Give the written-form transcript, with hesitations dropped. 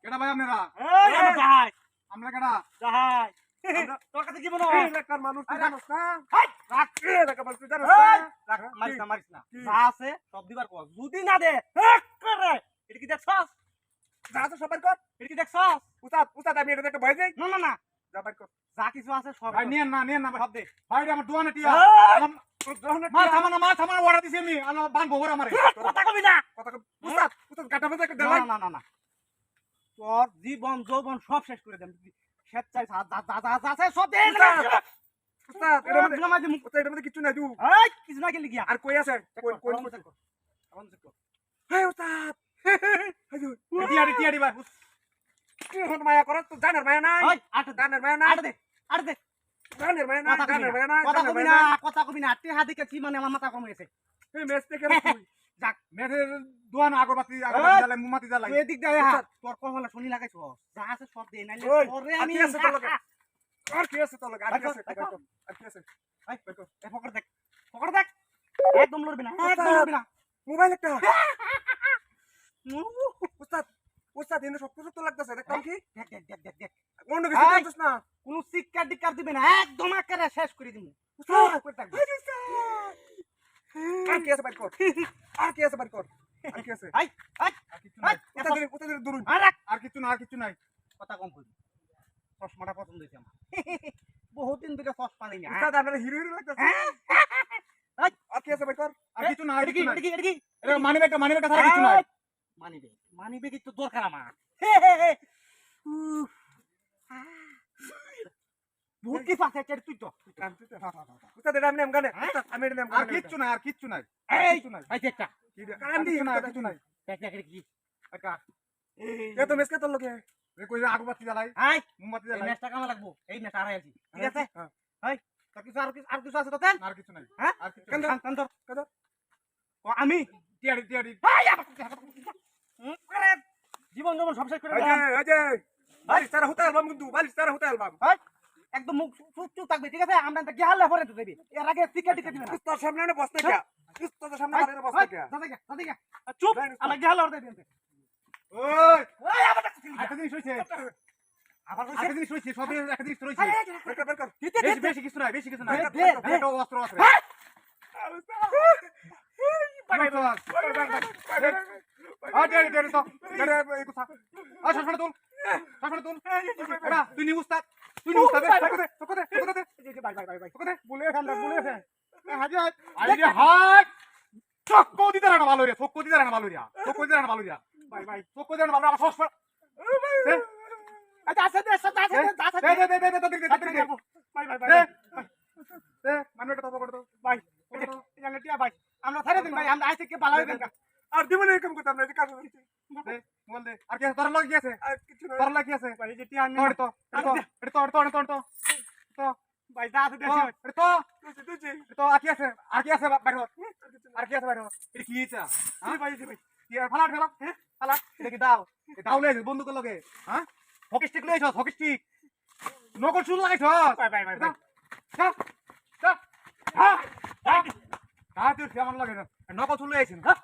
কেডা ভাই আপনারা? আমরা কেডা? তোর কাছে কি মনে এলাকার মানুষ তুই জানোস না? রাখছে এলাকার মানুষ তুই জানোস না? মারিস না যা আছে সব দিবার কর যদি না দে করে এটা কি দেখছস যা আছে সবাই কর। এটা কি দেখছস উস্তাদ আমি এটা একটা ভয় যাই। না না না যা বাইর কর। যা কিছু আছে সব ভাই নিয়েন না সব দে ভাই রে আমার দোয়ানে টিয়া। দোহানে মাছ থামানো ওরা দিছি আমি আমার বান গোবর আমারে। কথা কবি না কথা উস্তাদ গাটা মধ্যে একটা না দেলাই। না না না তোর জীবন যৌবন সব শেষ করে দেন স্বেচ্ছায় যা আছে সব দে উস্তাদ এটা এটার মধ্যে কিছু নাই তুই। এই কিছু না গেলি গিয়া আর কই আছে? কই হে উস্তাদ টিয়াড়ি ভাই কি হন মায়া করছ তো জানার মায়া নাই। ওই আট জানার মায়া নাই। আট দে জানার মায়া নাই। জানার মায়া নাই। কথা কবি না আটটি হাতে কাছি মানে আমার মাথা কম হয়েছে এই ম্যাচ থেকে তুই যাক মেয়েদের দোয়ান আগরবাতি জ্বালাই মোমবাতি জ্বালাই। তুই এদিক দিয়ে হ্যাঁ তোর কমলা শুনি লাগাইছ যা আছে সব দে নাইলে ওই, পরে আর আমি কি আছে তোর লগে? আর কি আছে তোর লগে? আর কি আছে? আর কি আছে? এই পকড় দেখ একদম লড়বি না একদম লড়বি না মোবাইল একটা উস্তাদ এনে সব কিছু তো লাগতেছে দেখতাম কি দেখ অন্য কিছু করছিস না। কোন শিক্ষার দিকার দিবে না একদম আকারে শেষ করে দিবি আর কি আছে বাইর কর। আর কি আছে বাইর কর। আর কি আছে? আই আই আর কিছু নাই। উস্তাদের দূর। আর কিছু না আর কিছু নাই। কথা কম কইবি চশমাটা পছন্দ হয়েছে আমার বহুত দিন ধরে চশমা নেই উস্তাদ আপনার হিরো হিরো লাগতেছে। আর কি আছে বাইর কর। আর কিছু না আর কিছু নাই। এটা মানিব্যাগটা ছাড়া কিছু নাই। মানিবে কিন্তু দরকার আমার বহুত কিছু আছে তুই তো উস্তাদ এটা আমি গানে আমি এটা নাম আর কিচ্ছু নাই। আর কিচ্ছু নাই। এই এই একটা কান্দি আর কিছু নাই। কি একা এ তো মেসকে তোর লগে এ কই আগরবাতি জ্বালাই আই মোমবাতি এই জ্বালাই। ম্যাচটা কেমন লাগবো এই ম্যাচ আর আছি ঠিক আছে হ্যাঁ। এই তোর কিছু আর কিছু আছে তো তেন আর কিছু নাই। হ্যাঁ আর কিছু কান নাই। কান আমি টিয়াড়ি আরে জীবন জীবন সব শেষ করে এই যে বালিশ তারা হতে আলবাম কিন্তু বালিশ তারা হতে আলবাম একদম মুখ চুপ থাকবে ঠিক আছে আমরা গিয়ে হাল্লা পরে তো দেবি এর আগে টিকা দিবে না তোর সামনে না বসতে কে তোর সামনে আরে বসতে কে দাদা চুপ আমরা গিয়ে হাল্লা পরে দেবি ওই ওই আবার একটা জিনিস হইছে আবার একটা জিনিস হইছে সবের একটা জিনিস রইছে বের কর বেশি কিছু নাই এটা অস্ত্র আছে তুই উস্তাদ চক্কো দিতে রাখা ভালো রে চক্কো দিতে রাখা ভালো রিয়া চক্কো দিতে রাখা ভালো রিয়া চক্কো দিতে রাখা ভালো আমার সস আচ্ছা আছে মানবেটা তো করতো ভাই ভাই আমরা ছাড়ে দিন ভাই আমরা আইতে কে ভালো হইবেন আর দিবনে এরকম করতাম না যে কাজ হচ্ছে বল দে আর কি তোর লাগি আছে আর কিছু না তোর লাগি আছে ভাই যে টিয়া আমি তো ভাই যা আছে দেশি তো আর কি আছে বাইরে আর কি আছে বাইরে এটা কি ইচ্ছা হ্যাঁ ভাই ভাই কি আর ফালা এটা কি দাও লইছ বন্ধু কর লগে হ্যাঁ হকি স্টিক লইছ হকি স্টিক নকল চুল লাগাইছ ভাই হ্যাঁ তুই কেমন লাগে নকল চুল লইছিস হ্যাঁ